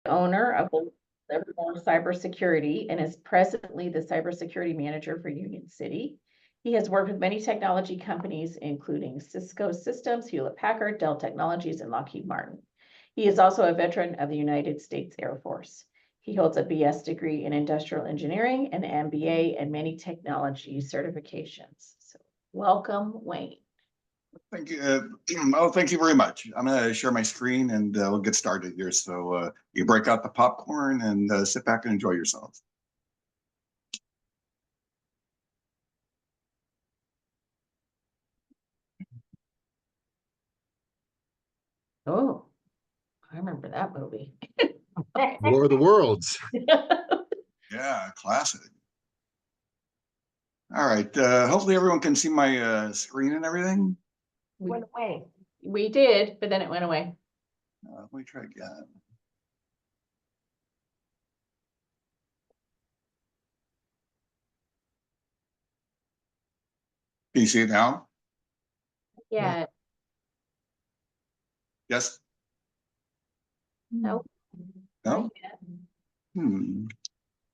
owner of Livermore Cybersecurity and is presently the cybersecurity manager for Union City. He has worked with many technology companies, including Cisco Systems, Hewlett-Packard, Dell Technologies, and Lockheed Martin. He is also a veteran of the United States Air Force. He holds a BS degree in industrial engineering, an MBA, and many technology certifications. So welcome, Wayne. Thank you. Thank you very much. I'm going to share my screen and we'll get started here. So you break out the popcorn and sit back and enjoy yourself. Oh, I remember that movie. War of the Worlds. Yeah, classic. All right. Hopefully everyone can see my screen and everything. Went away. We did, but then it went away. Let me try again. Can you see it now? Yeah. Yes? No. No? Hmm.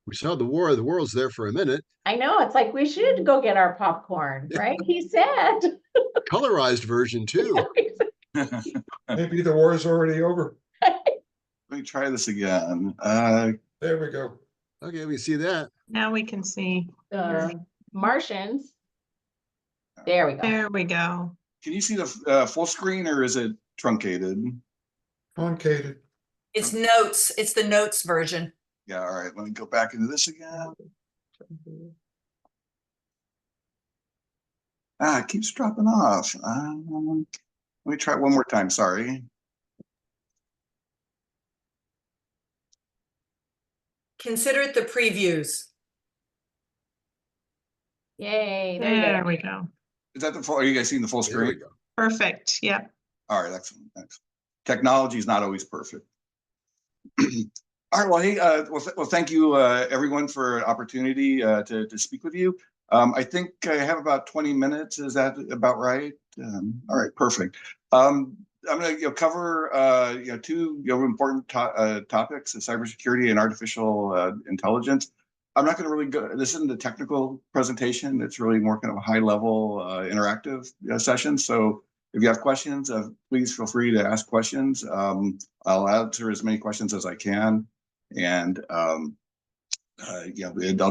We saw the War of the Worlds there for a minute. I know. It's like we should go get our popcorn, right? He said. Colorized version too. Maybe the war is already over. Let me try this again. There we go. Okay, we see that. Now we can see. Martians. There we go. There we go. Can you see the full screen or is it truncated? Truncated. It's notes. It's the notes version. Yeah, all right. Let me go back into this again. It keeps dropping off. Let me try one more time. Sorry. Consider it the previews. Yay. There we go. Is that the full? Are you guys seeing the full There we screen? go. Perfect. Yep. All right, excellent. Thanks. Technology is not always perfect. All right. Well, hey, well, thank you, everyone, for an opportunity to speak with you. I think I have about 20 minutes. Is that about right? All right, perfect. I'm going to cover two important topics: cybersecurity and artificial intelligence. I'm not going to really go. This isn't a technical presentation. It's really more kind of a high-level interactive session. So if you have questions, please feel free to ask questions. I'll answer as many questions as I can, and I'll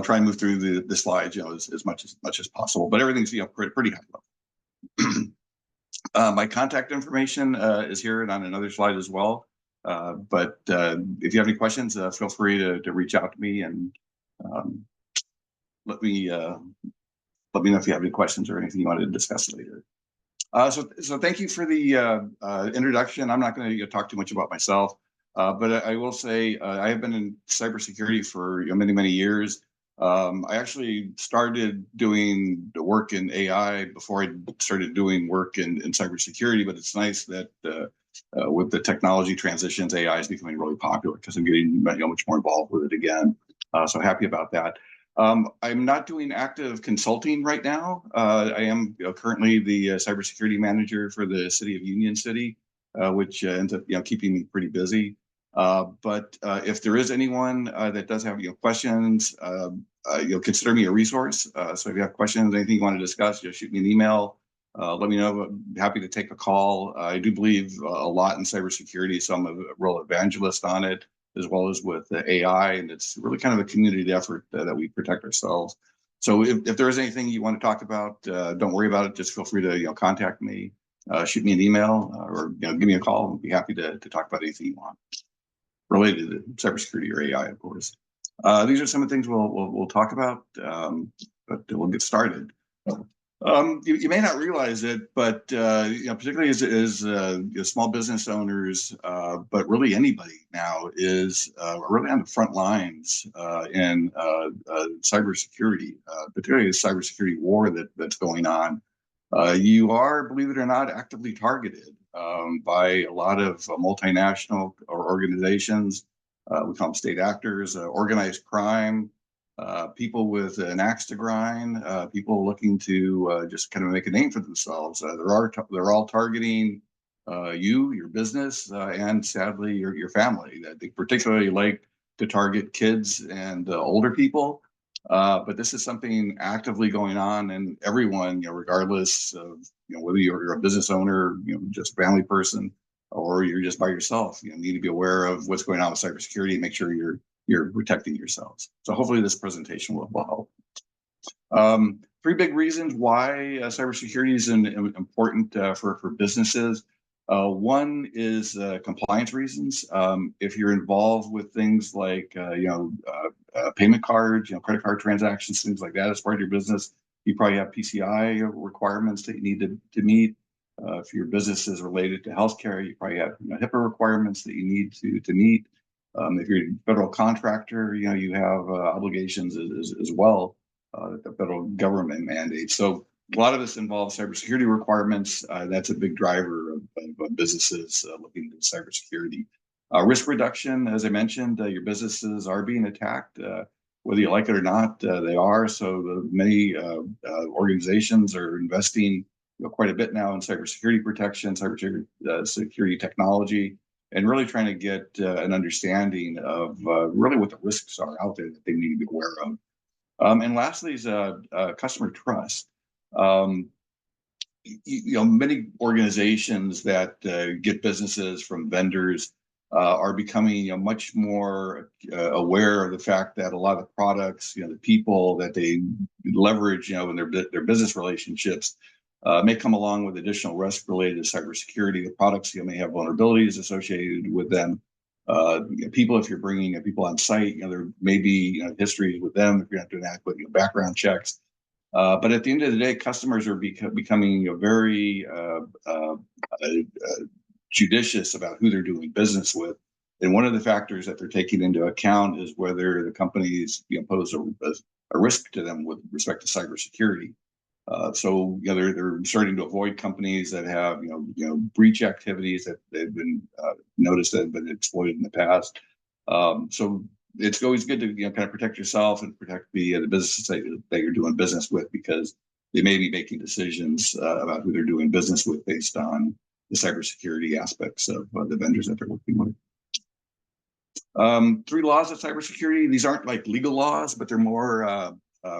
try and move through the slides, as much as possible. But everything's pretty high level. My contact information is here and on another slide as well. But if you have any questions, feel free to reach out to me and let me know if you have any questions or anything you want to discuss later. So thank you for the introduction. I'm not going to talk too much about myself, but I will say I have been in cybersecurity for many years. I actually started doing the work in AI before I started doing work in cybersecurity, but it's nice that with the technology transitions, AI is becoming really popular because I'm getting much more involved with it again. So happy about that. I'm not doing active consulting right now. I am currently the cybersecurity manager for the city of Union City, which ends up keeping me pretty busy. But if there is anyone that does have questions, consider me a resource. So if you have questions, anything you want to discuss, just shoot me an email. Let me know. I'm happy to take a call. I do believe a lot in cybersecurity, so I'm a real evangelist on it, as well as with the AI, and it's really kind of a community effort that we protect ourselves. So if there is anything you want to talk about, don't worry about it. Just feel free to contact me, shoot me an email, or give me a call. I'll be happy to talk about anything you want related to cybersecurity or AI, of course. These are some of the things we'll talk about, but we'll get started. You may not realize it, but particularly as small business owners, but really anybody now is really on the front lines in cybersecurity, particularly the cybersecurity war that's going on. You are, believe it or not, actively targeted by a lot of multinational organizations. We call them state actors, organized crime. People with an axe to grind, people looking to just kind of make a name for themselves. They're all targeting you, your business, and sadly your family. They particularly like to target kids and older people. But this is something actively going on, and everyone, regardless of whether you're a business owner, just a family person, or you're just by yourself, need to be aware of what's going on with cybersecurity and make sure you're protecting yourselves. So hopefully this presentation will help. Three big reasons why cybersecurity is important for businesses. One is compliance reasons. If you're involved with things like payment cards, credit card transactions, things like that as part of your business, you probably have PCI requirements that you need to meet. If your business is related to healthcare, you probably have HIPAA requirements that you need to meet. If you're a federal contractor, you have obligations as well that the federal government mandates. So a lot of this involves cybersecurity requirements. That's a big driver of businesses looking at cybersecurity. Risk reduction, as I mentioned, your businesses are being attacked, whether you like it or not. They are. So many organizations are investing quite a bit now in cybersecurity protection, cybersecurity technology, and really trying to get an understanding of really what the risks are out there that they need to be aware of. And lastly is customer trust. Many organizations that get businesses from vendors are becoming much more aware of the fact that a lot of products, the people that they leverage, in their business relationships, may come along with additional risk related to cybersecurity. The products may have vulnerabilities associated with them. People, if you're bringing people on site, there may be history with them if you're not doing adequate background checks. But at the end of the day, customers are becoming very judicious about who they're doing business with. And one of the factors that they're taking into account is whether the companies pose a risk to them with respect to cybersecurity. So they're starting to avoid companies that have breach activities that they've been noticed that have been exploited in the past. So it's always good to kind of protect yourself and protect the businesses that you're doing business with, because they may be making decisions about who they're doing business with based on the cybersecurity aspects of the vendors that they're working with. 3 laws of cybersecurity. These aren't like legal laws, but they're more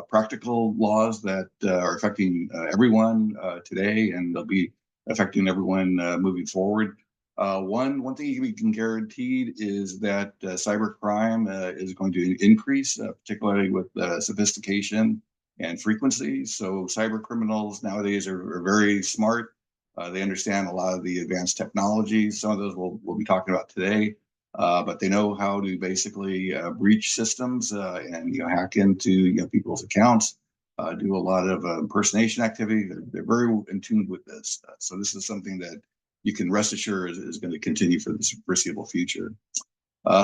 practical laws that are affecting everyone today, and they'll be affecting everyone moving forward. One thing we can guarantee is that cybercrime is going to increase, particularly with sophistication and frequency. So cyber criminals nowadays are very smart. They understand a lot of the advanced technologies. Some of those we'll be talking about today. But they know how to basically breach systems and hack into people's accounts, do a lot of impersonation activity. They're very in tune with this. So this is something that you can rest assured is going to continue for the foreseeable future.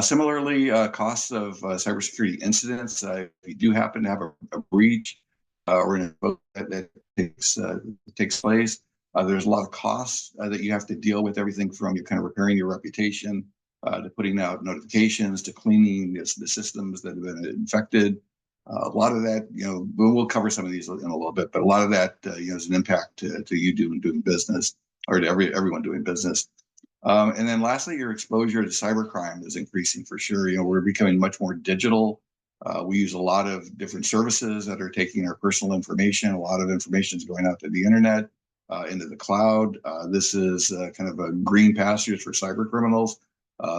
Similarly, costs of cybersecurity incidents. If you do happen to have a breach or an that takes place, there's a lot of costs that you have to deal with. Everything from kind of repairing your reputation, to putting out notifications, to cleaning the systems that have been infected. A lot of that, we'll cover some of these in a little bit, but a lot of that is an impact to you doing business, or to everyone doing business. And then lastly, your exposure to cybercrime is increasing for sure. We're becoming much more digital. We use a lot of different services that are taking our personal information. A lot of information is going out to the internet, into the cloud. This is kind of a green pastures for cyber criminals.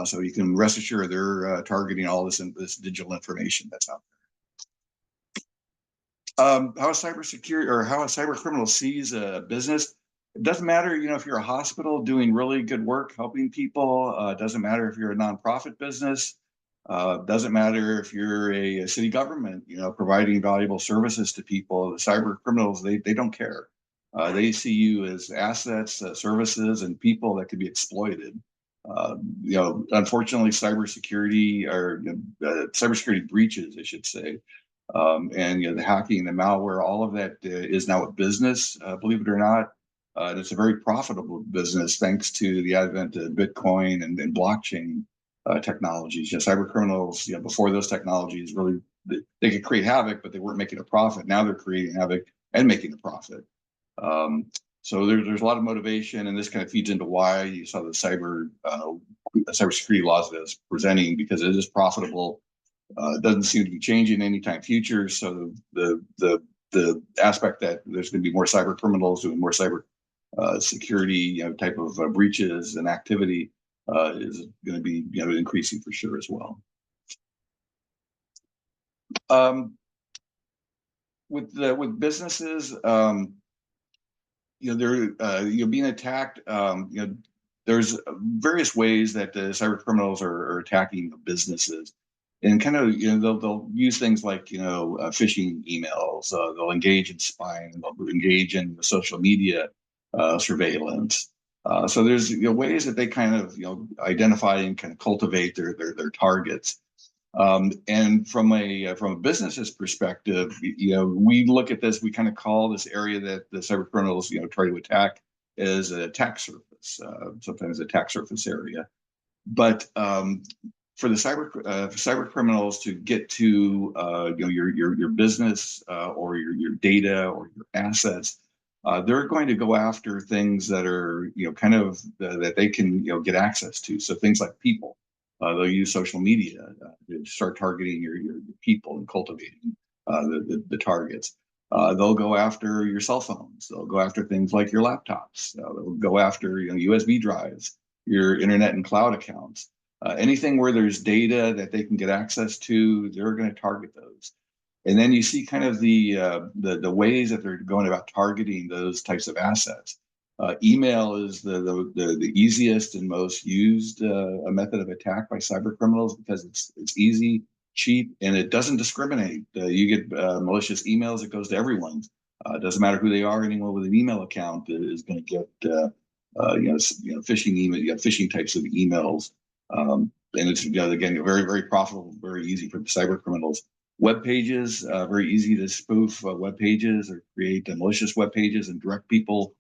So you can rest assured they're targeting all this digital information that's out there. How a cyber criminal sees a business. It doesn't matter, if you're a hospital doing really good work, helping people. It doesn't matter if you're a nonprofit business. Doesn't matter if you're a city government, providing valuable services to people. The cyber criminals, they don't care. They see you as assets, services, and people that could be exploited. Unfortunately, cybersecurity breaches, I should say, and the hacking, the malware, all of that is now a business, believe it or not. And it's a very profitable business thanks to the advent of Bitcoin and blockchain technologies. Cyber criminals, before those technologies, really they could create havoc, but they weren't making a profit. Now they're creating havoc and making a profit. So there's a lot of motivation, and this kind of feeds into why you saw the cybersecurity laws that it's presenting, because it is profitable. It doesn't seem to be changing anytime future. So the aspect that there's going to be more cyber criminals doing more cyber security, type of breaches and activity is going to be, increasing for sure as well. With businesses, they're being attacked. There's various ways that the cyber criminals are attacking the businesses, and kind of they'll use things like phishing emails. They'll engage in spying. They'll engage in social media surveillance. So there's ways that they kind of identify and kind of cultivate their targets. And from a business's perspective, we look at this. We kind of call this area that the cyber criminals try to attack as an attack surface, sometimes attack surface area. But for the cyber criminals to get to your business or your data or your assets, they're going to go after things that are that they can get access to. So things like people. They'll use social media to start targeting your people and cultivating the targets. They'll go after your cell phones. They'll go after things like your laptops. They'll go after USB drives, your internet and cloud accounts. Anything where there's data that they can get access to, they're going to target those. And then you see kind of the ways that they're going about targeting those types of assets. Email is the easiest and most used method of attack by cyber criminals, because it's easy, cheap, and it doesn't discriminate. You get malicious emails; it goes to everyone. It doesn't matter who they are. Anyone with an email account is going to get phishing email, phishing types of emails, and it's again very, very profitable, very easy for the cyber criminals. Web pages, very easy to spoof web pages or create malicious web pages and direct people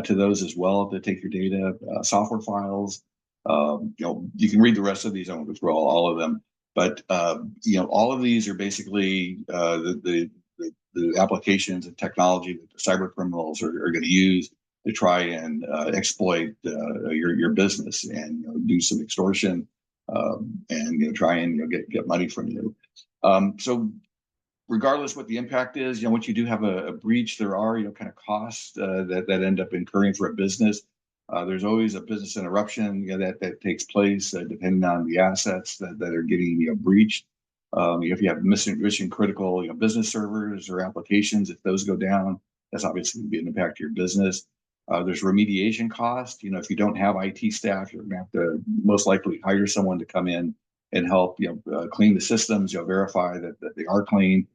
to those as well to take your data. Software files. You can read the rest of these. I won't go through all of them, but all of these are basically the applications and technology that the cyber criminals are going to use to try and exploit your business and do some extortion and try and get money from you. So regardless what the impact is, once you do have a breach, there are kind of costs that end up incurring for a business. There's always a business interruption that takes place depending on the assets that are getting breached. If you have mission critical business servers or applications, if those go down, that's obviously going to be an impact to your business. There's remediation cost. If you don't have IT staff, you're going to have to most likely hire someone to come in and help clean the systems, verify that they are clean.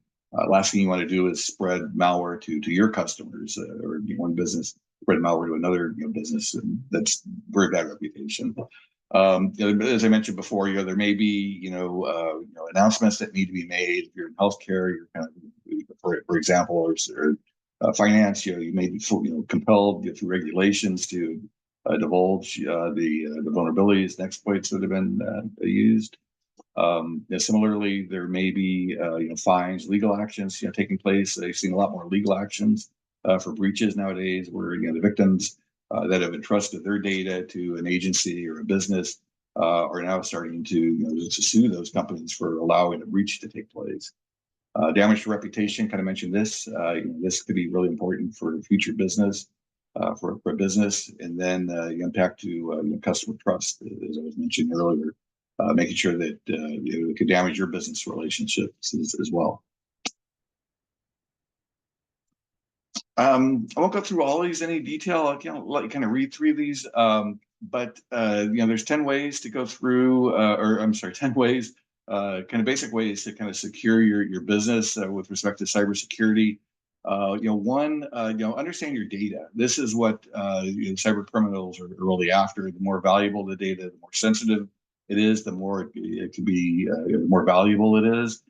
Last thing you want to do is spread malware to your customers or one business spread malware to another business, and that's very bad reputation. As I mentioned before, there may be announcements that need to be made. If you're in healthcare, you're kind of, for example, or finance, you may be compelled through regulations to divulge the vulnerabilities and exploits that have been used. Similarly, there may be fines, legal actions taking place. I've seen a lot more legal actions for breaches nowadays, where the victims that have entrusted their data to an agency or a business are now starting to sue those companies for allowing a breach to take place. Damage to reputation, kind of mentioned this. This could be really important for future business, for business, and then the impact to customer trust, as I was mentioning earlier. Making sure that it could damage your business relationships as well. I won't go through all of these in any detail. I'll let you kind of read through these. But there's 10 ways to go through, 10 ways, kind of basic ways to kind of secure your business with respect to cybersecurity. One, understand your data. This is what cyber criminals are really after. The more valuable the data, the more sensitive it is, the more it can be, the more valuable it is.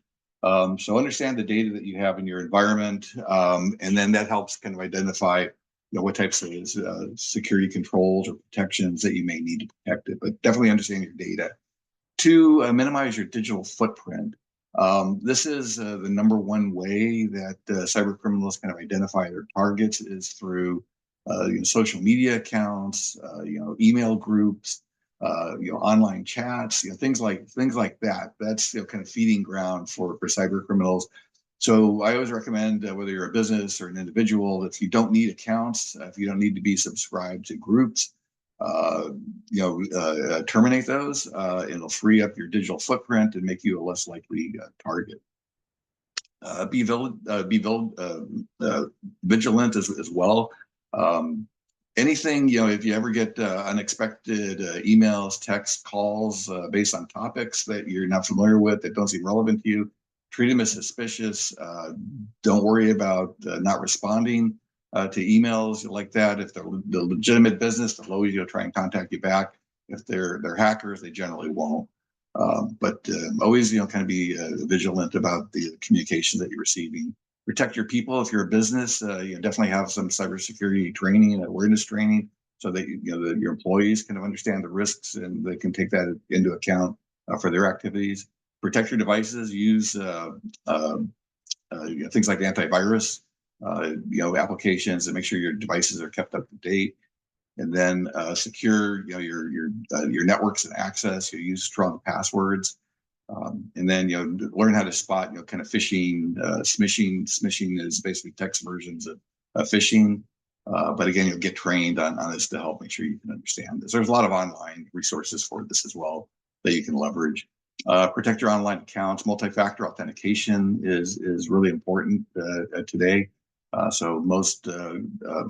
So understand the data that you have in your environment, and then that helps kind of identify what types of security controls or protections that you may need to protect it. But definitely understand your data. Two, minimize your digital footprint. This is the number one way that cyber criminals kind of identify their targets is through social media accounts, email groups, online chats, things like that. That's kind of feeding ground for cyber criminals. So I always recommend whether you're a business or an individual, if you don't need accounts, if you don't need to be subscribed to groups, terminate those. It'll free up your digital footprint and make you a less likely target. Be vigilant as well. Anything, if you ever get unexpected emails, texts, calls based on topics that you're not familiar with, that don't seem relevant to you, treat them as suspicious. Don't worry about not responding to emails like that. If they're the legitimate business, they'll always try and contact you back. If they're hackers, they generally won't. But always, kind of be vigilant about the communication that you're receiving. Protect your people. If you're a business, definitely have some cybersecurity training and awareness training, so that your employees kind of understand the risks and they can take that into account for their activities. Protect your devices. Use things like antivirus, applications, and make sure your devices are kept up to date. And then secure your networks and access. You use strong passwords, and then learn how to spot kind of phishing, smishing. Smishing is basically text versions of phishing. But again, you'll get trained on this to help make sure you can understand this. There's a lot of online resources for this as well that you can leverage. Protect your online accounts. Multi-factor authentication is really important today. So most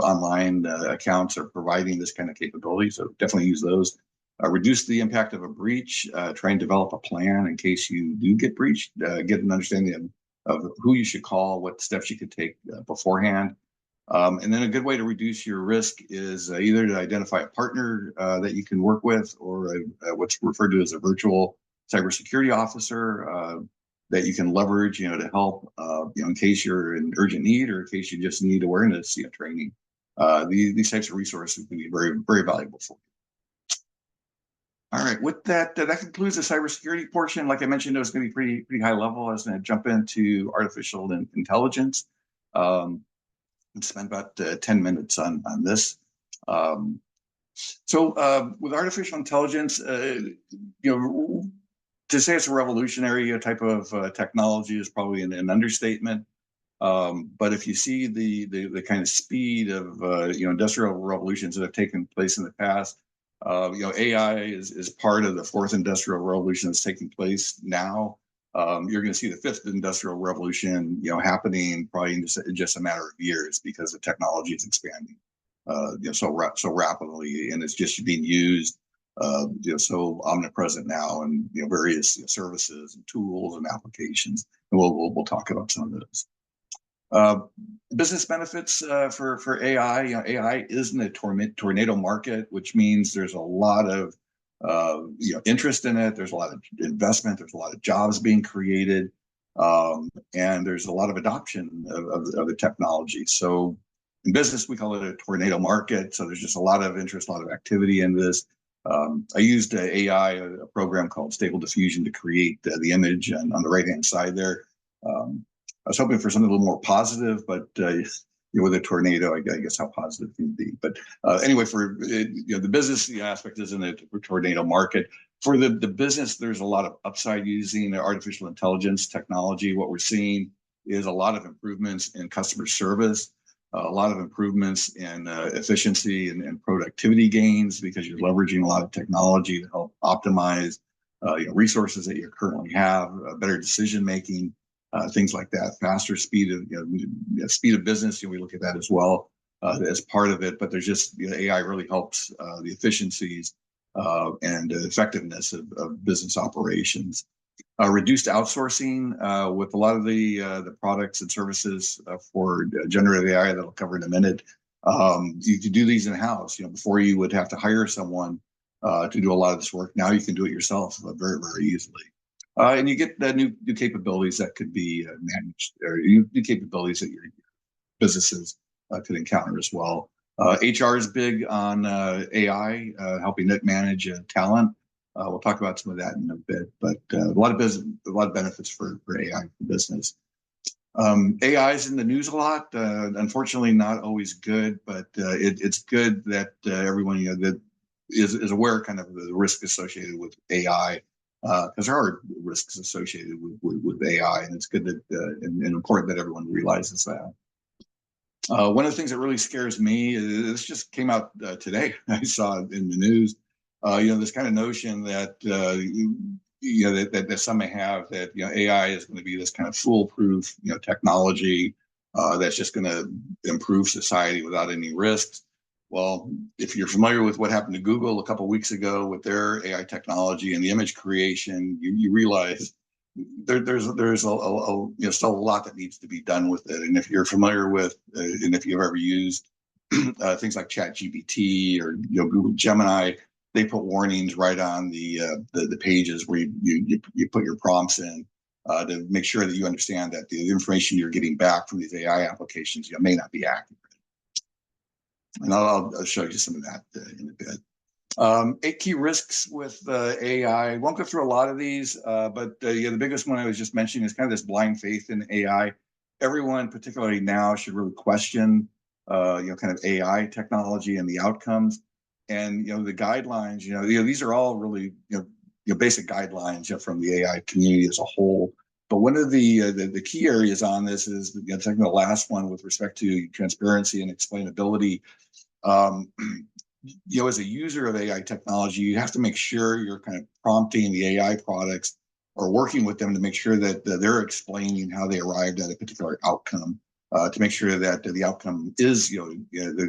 online accounts are providing this kind of capability, so definitely use those. Reduce the impact of a breach. Try and develop a plan in case you do get breached. Get an understanding of who you should call, what steps you could take beforehand. And then a good way to reduce your risk is either to identify a partner that you can work with, or what's referred to as a virtual cybersecurity officer that you can leverage, to help, in case you're in urgent need or in case you just need awareness, training. These types of resources can be very, very valuable for you. All right, with that, that concludes the cybersecurity portion. Like I mentioned, it was going to be pretty high level. I was going to jump into artificial intelligence and spend about 10 minutes on this. So with artificial intelligence, to say it's a revolutionary type of technology is probably an understatement. But if you see the kind of speed of industrial revolutions that have taken place in the past, AI is part of the fourth industrial revolution that's taking place now. You're going to see the fifth industrial revolution, happening probably in just a matter of years, because the technology is expanding, so rapidly, and it's just being used, so omnipresent now, and various services and tools and applications. And we'll talk about some of those. Business benefits for AI. AI is in a tornado market, which means there's a lot of interest in it. There's a lot of investment. There's a lot of jobs being created, and there's a lot of adoption of the technology. So in business, we call it a tornado market. So there's just a lot of interest, a lot of activity in this. I used AI, a program called Stable Diffusion, to create the image on the right-hand side there. I was hoping for something a little more positive, but with a tornado, I guess how positive can it be? But anyway, for the business, the aspect is in the tornado market. For the business, there's a lot of upside using artificial intelligence technology. What we're seeing is a lot of improvements in customer service, a lot of improvements in efficiency and productivity gains, because you're leveraging a lot of technology to help optimize resources that you currently have, better decision making. Things like that, faster speed of speed of business. We look at that as well as part of it. But there's just AI really helps the efficiencies and effectiveness of business operations. Reduced outsourcing with a lot of the products and services for generative AI that I'll cover in a minute. You can do these in house. Before you would have to hire someone to do a lot of this work. Now you can do it yourself very, very easily. And you get the new capabilities that could be managed, or new capabilities that your businesses could encounter as well. HR is big on AI, helping it manage talent. We'll talk about some of that in a bit, but a lot of benefits for AI for business. AI is in the news a lot. Unfortunately, not always good, but it's good that everyone that is aware kind of the risk associated with AI, because there are risks associated with AI, and it's good that and important that everyone realizes that. One of the things that really scares me is this just came out today. I saw it in the news. This kind of notion that that some may have that AI is going to be this kind of foolproof technology that's just going to improve society without any risks. Well, if you're familiar with what happened to Google a couple of weeks ago with their AI technology and the image creation, you realize there's still a lot that needs to be done with it. And if you're familiar with and if you've ever used things like ChatGPT or Google Gemini, they put warnings right on the pages where you put your prompts in to make sure that you understand that the information you're getting back from these AI applications may not be accurate. And I'll show you some of that in a bit. 8 key risks with AI. I won't go through a lot of these, but the biggest one I was just mentioning is kind of this blind faith in AI. Everyone, particularly now, should really question, kind of AI technology and the outcomes. And the guidelines. These are all really basic guidelines from the AI community as a whole. But one of the key areas on this is taking the last one with respect to transparency and explainability. As a user of AI technology, you have to make sure you're kind of prompting the AI products or working with them to make sure that they're explaining how they arrived at a particular outcome, to make sure that the outcome is,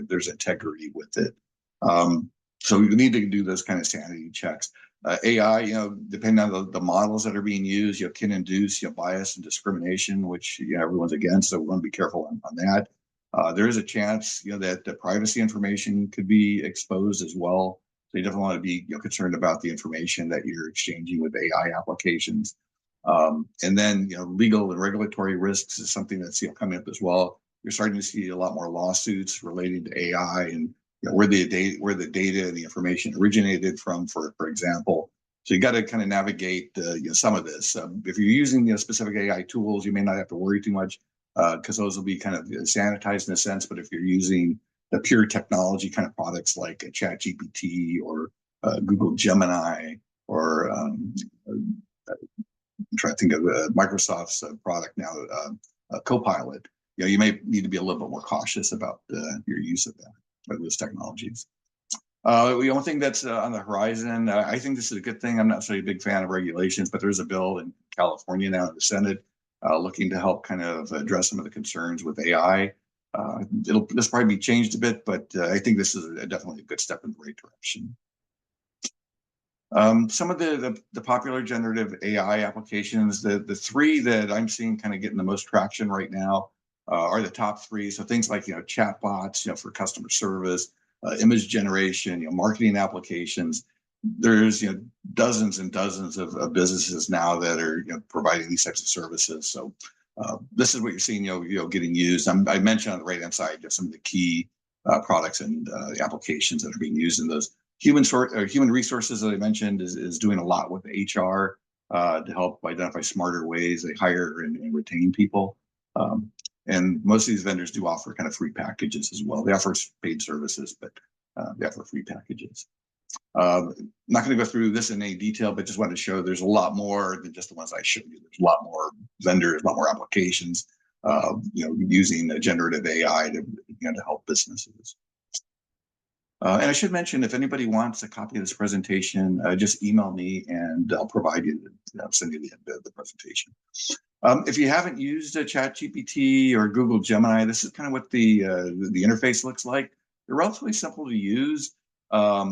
there's integrity with it. So you need to do those kind of sanity checks. AI, depending on the models that are being used, can induce bias and discrimination, which everyone's against. So we want to be careful on that. There is a chance, that the privacy information could be exposed as well. So you definitely want to be concerned about the information that you're exchanging with AI applications. And then, legal and regulatory risks is something that's coming up as well. You're starting to see a lot more lawsuits relating to AI and where the data and the information originated from, for example. So you got to kind of navigate some of this. If you're using specific AI tools, you may not have to worry too much, because those will be kind of sanitized in a sense. But if you're using the pure technology kind of products like ChatGPT or Google Gemini or I'm trying to think of Microsoft's product now, Copilot, you may need to be a little bit more cautious about your use of those technologies. The only thing that's on the horizon, I think this is a good thing. I'm not so a big fan of regulations, but there's a bill in California now in the Senate looking to help kind of address some of the concerns with AI. This probably be changed a bit, but I think this is definitely a good step in the right direction. Some of the popular generative AI applications, the 3 that I'm seeing kind of getting the most traction right now are the top 3. So things like chatbots, for customer service, image generation, marketing applications. There's dozens and dozens of businesses now that are providing these types of services. So this is what you're seeing getting used. I mentioned on the right hand side just some of the key products and applications that are being used in those. Human resources that I mentioned is doing a lot with HR to help identify smarter ways they hire and retain people. And most of these vendors do offer kind of free packages as well. They offer paid services, but they offer free packages. Not going to go through this in any detail, but just wanted to show there's a lot more than just the ones I showed you. There's a lot more vendors, a lot more applications, using generative AI to help businesses. And I should mention, if anybody wants a copy of this presentation, just email me and I'll provide you, send you the presentation. If you haven't used a ChatGPT or Google Gemini, this is kind of what the interface looks like. They're relatively simple to use.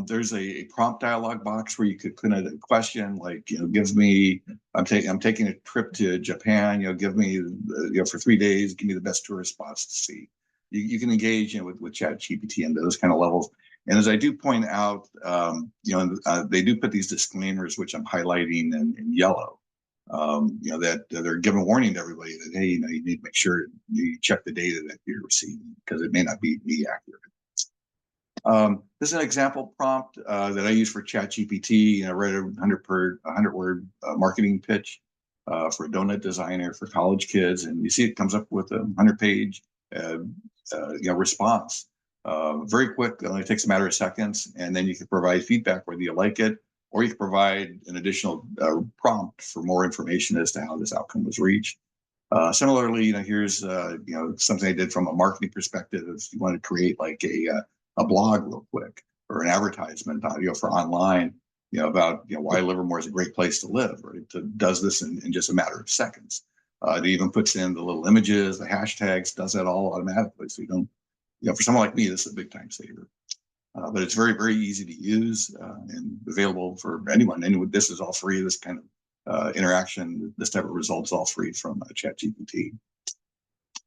There's a prompt dialog box where you could put in a question like, give me, I'm taking a trip to Japan, give me, for 3 days, give me the best tourist spots to see. You can engage with ChatGPT and those kind of levels. And as I do point out, they do put these disclaimers, which I'm highlighting in yellow, that they're giving a warning to everybody that, hey, you need to make sure you check the data that you're receiving because it may not be accurate. This is an example prompt that I use for ChatGPT. I read a 100-word marketing pitch. for a donut designer for college kids, and you see it comes up with a 100-page response. Very quick, it only takes a matter of seconds, and then you can provide feedback whether you like it, or you can provide an additional prompt for more information as to how this outcome was reached. Similarly, here's something I did from a marketing perspective. If you want to create like a blog real quick or an advertisement, for online, about why Livermore is a great place to live, right? It does this in just a matter of seconds. It even puts in the little images, the hashtags, does that all automatically, so you don't. For someone like me, this is a big time saver. But it's very, very easy to use and available for anyone. And this is all free. This kind of interaction, this type of results, all free from ChatGPT.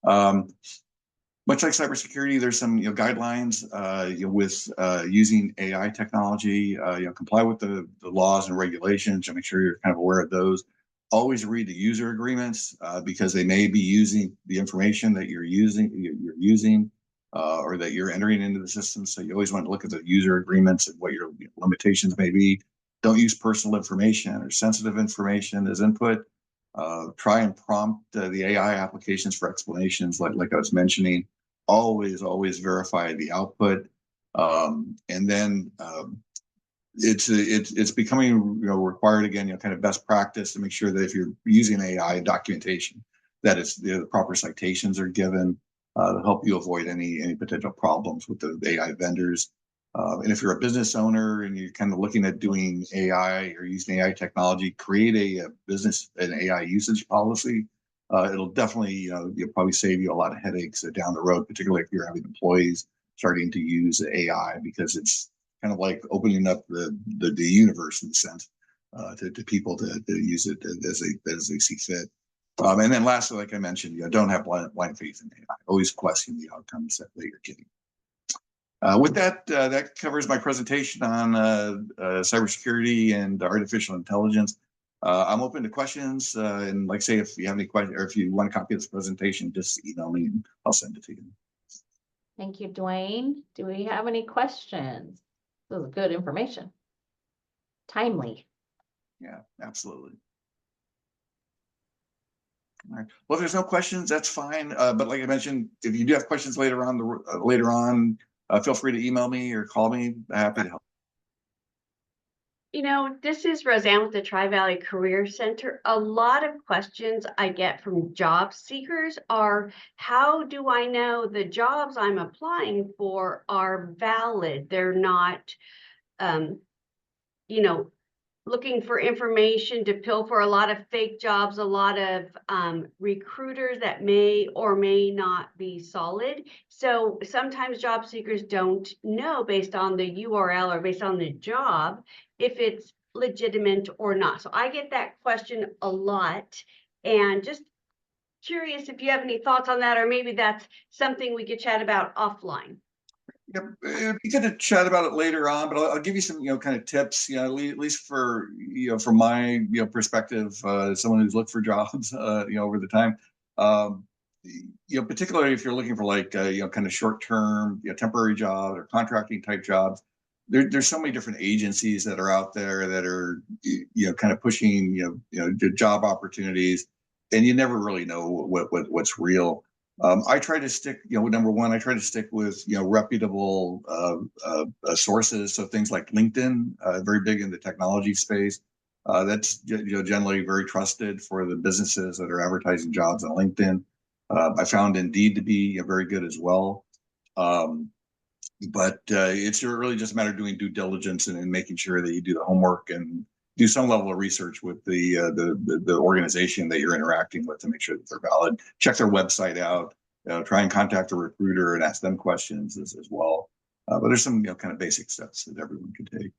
Much like cybersecurity, there's some guidelines with using AI technology. Comply with the laws and regulations. Make sure you're kind of aware of those. Always read the user agreements because they may be using the information that you're using. Or that you're entering into the system. So you always want to look at the user agreements and what your limitations may be. Don't use personal information or sensitive information as input. Try and prompt the AI applications for explanations like I was mentioning. Always verify the output. And then it's becoming required again, kind of best practice to make sure that if you're using AI documentation, that it's the proper citations are given. To help you avoid any potential problems with the AI vendors. And if you're a business owner and you're kind of looking at doing AI or using AI technology, create an AI usage policy. It'll definitely, you'll probably save you a lot of headaches down the road, particularly if you're having employees starting to use AI, because it's kind of like opening up the universe in a sense to people to use it as they see fit. And then lastly, like I mentioned, don't have blind faith in AI. Always question the outcomes that you're getting. With that, that covers my presentation on cybersecurity and artificial intelligence. I'm open to questions. And like I say, if you have any questions or if you want a copy of this presentation, just email me and I'll send it to you. Thank you, Dwayne. Do we have any questions? This is good information. Timely. Yeah, absolutely. All right. Well, if there's no questions, that's fine. But like I mentioned, if you do have questions later on, feel free to email me or call me. Happy to help. This is Roseanne with the Tri-Valley Career Center. A lot of questions I get from job seekers are, how do I know the jobs I'm applying for are valid? They're not, looking for information to pill for a lot of fake jobs, a lot of recruiters that may or may not be solid. So sometimes job seekers don't know based on the URL or based on the job if it's legitimate or not. So I get that question a lot, and just curious if you have any thoughts on that, or maybe that's something we could chat about offline. Yep, we could chat about it later on, but I'll give you some, kind of tips, at least for, from my, perspective, someone who's looked for jobs, over the time, particularly if you're looking for like, kind of short-term, temporary jobs or contracting type jobs. There's so many different agencies that are out there that are, kind of pushing, job opportunities, and you never really know what's real. I try to stick, number one, I try to stick with, reputable sources. So things like LinkedIn, very big in the technology space. That's, generally very trusted for the businesses that are advertising jobs on LinkedIn. I found Indeed to be very good as well. But it's really just a matter of doing due diligence and making sure that you do the homework and do some level of research with the organization that you're interacting with to make sure that they're valid. Check their website out. Try and contact a recruiter and ask them questions as well. But there's some kind of basic steps that everyone can take.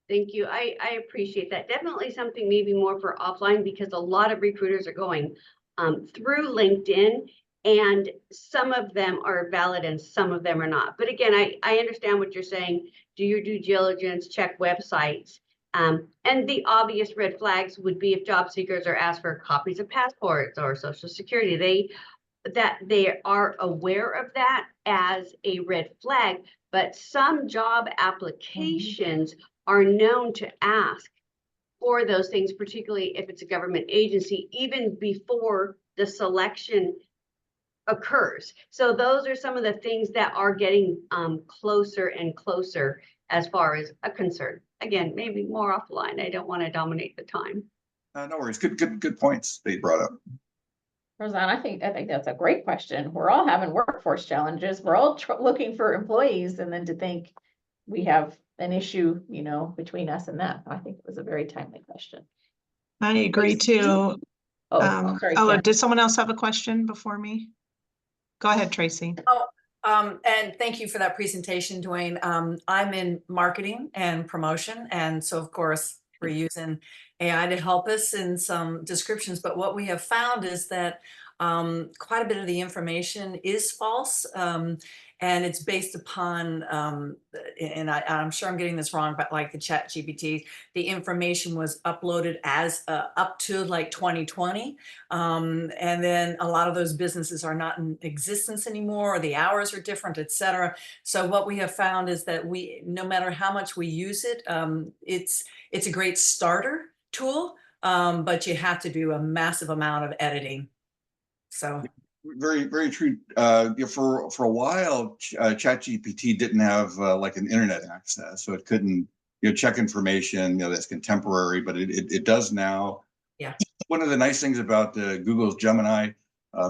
Thank you. I appreciate that. Definitely something maybe more for offline, because a lot of recruiters are going through LinkedIn, and some of them are valid and some of them are not. But again, I understand what you're saying. Do your due diligence, check websites. And the obvious red flags would be if job seekers are asked for copies of passports or Social Security, they are aware of that as a red flag. But some job applications are known to ask for those things, particularly if it's a government agency, even before the selection occurs. So those are some of the things that are getting closer and closer as far as a concern. Again, maybe more offline. I don't want to dominate the time. No worries. Good points they brought up. Roseanne, I think that's a great question. We're all having workforce challenges. We're all looking for employees, and then to think we have an issue, you know, between us and them. I think it was a very timely question. I agree too. Oh, sorry. Oh, Karen. did someone else have a question before me? Go ahead, Tracy. And thank you for that presentation, Dwayne. I'm in marketing and promotion, and so of course we're using AI to help us in some descriptions, but what we have found is that quite a bit of the information is false, and it's based upon, and I'm sure I'm getting this wrong, but like the Chat GPT, the information was uploaded as up to like 2020, and then a lot of those businesses are not in existence anymore, or the hours are different, etc. So what we have found is that no matter how much we use it, it's a great starter tool, but you have to do a massive amount of editing. So Very true. For a while, ChatGPT didn't have like an internet access, so it couldn't check information that's contemporary, but it does now. Yeah. One of the nice things about Google's Gemini,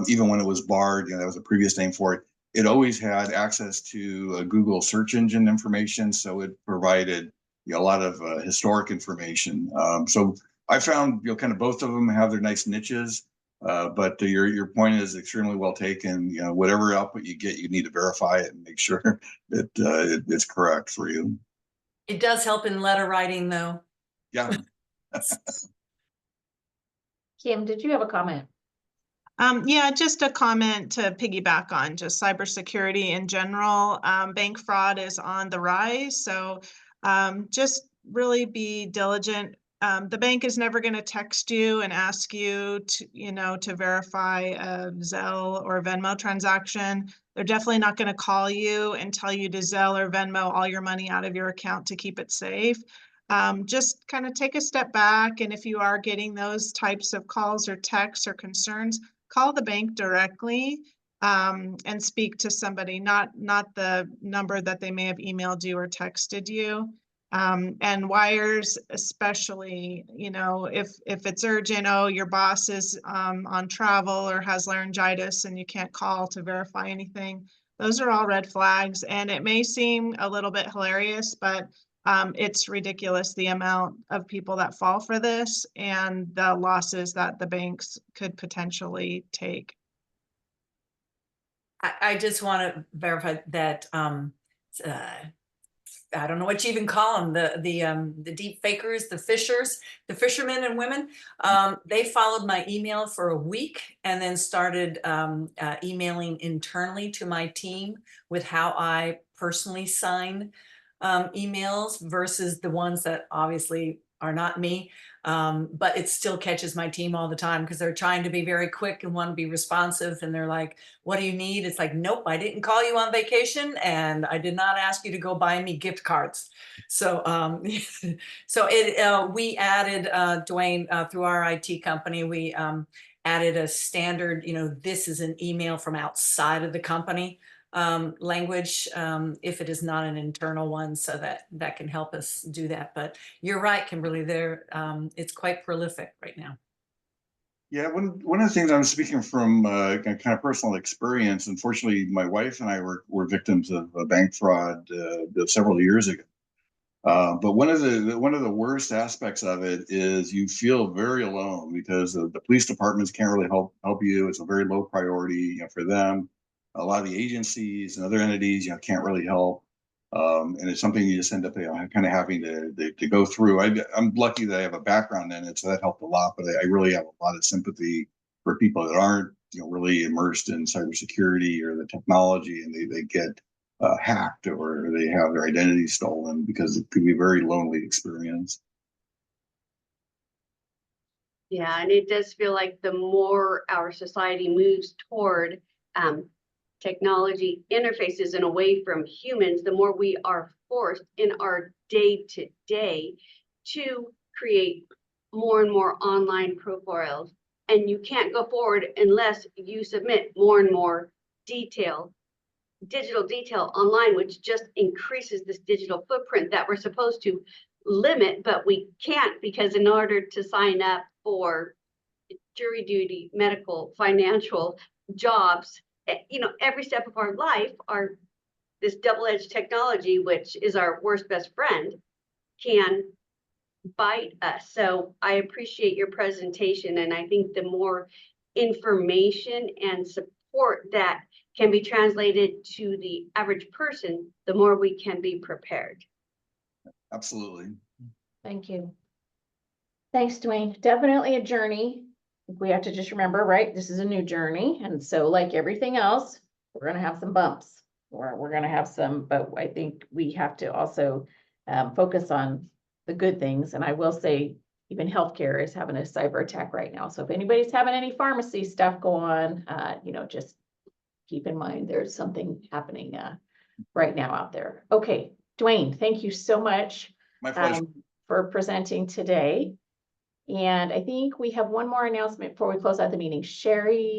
even when it was Bard, that was a previous name for it, it always had access to Google search engine information, so it provided a lot of historic information. So I found kind of both of them have their nice niches. But your point is extremely well taken. Whatever output you get, you need to verify it and make sure that it's correct for you. it does help in letter writing, though. Yeah. Kim, did you have a comment? Yeah, just a comment to piggyback on just cybersecurity in general. Bank fraud is on the rise, so just really be diligent. The bank is never going to text you and ask you to verify a Zelle or Venmo transaction. They're definitely not going to call you and tell you to Zelle or Venmo all your money out of your account to keep it safe. Just kind of take a step back, and if you are getting those types of calls or texts or concerns, call the bank directly and speak to somebody, not the number that they may have emailed you or texted you. And wires, especially, if it's urgent, your boss is on travel or has laryngitis and you can't call to verify anything. Those are all red flags, and it may seem a little bit hilarious, but it's ridiculous the amount of people that fall for this and the losses that the banks could potentially take. I just want to verify that I don't know what you even call them, the deep fakers, the fishermen and women. They followed my email for a week and then started emailing internally to my team with how I personally sign emails versus the ones that obviously are not me. But it still catches my team all the time because they're trying to be very quick and want to be responsive. And they're like, what do you need? It's like, nope, I didn't call you on vacation and I did not ask you to go buy me gift cards. So we added, Dwayne, through our IT company, we added a standard, this is an email from outside of the company language, if it is not an internal one, so that can help us do that. But you're right, Kimberly, it's quite prolific right now. Yeah, one of the things I'm speaking from kind of personal experience. Unfortunately, my wife and I were victims of bank fraud several years ago. But one of the worst aspects of it is you feel very alone because the police departments can't really help you. It's a very low priority for them. A lot of the agencies and other entities can't really help, and it's something you just end up kind of having to go through. I'm lucky that I have a background in it, so that helped a lot. But I really have a lot of sympathy for people that aren't really immersed in cybersecurity or the technology, and they get hacked or they have their identity stolen, because it could be a very lonely experience. Yeah, and it does feel like the more our society moves toward technology interfaces and away from humans, the more we are forced in our day-to-day to create more and more online profiles. And you can't go forward unless you submit more and more digital detail online, which just increases this digital footprint that we're supposed to limit, but we can't, because in order to sign up for jury duty, medical, financial jobs, you know, every step of our life, this double-edged technology, which is our worst best friend, can bite us. So I appreciate your presentation, and I think the more information and support that can be translated to the average person, the more we can be prepared. Absolutely. Thank you. Thanks, Dwayne. Definitely a journey. We have to just remember, right? This is a new journey. And so like everything else, we're gonna have some bumps. We're gonna have some, but I think we have to also focus on the good things. And I will say, even healthcare is having a cyber attack right now. So if anybody's having any pharmacy stuff go on, you know, just keep in mind there's something happening right now out there. Okay, Dwayne, thank you so much My pleasure. for presenting today. And I think we have one more announcement before we close out the meeting. Sherry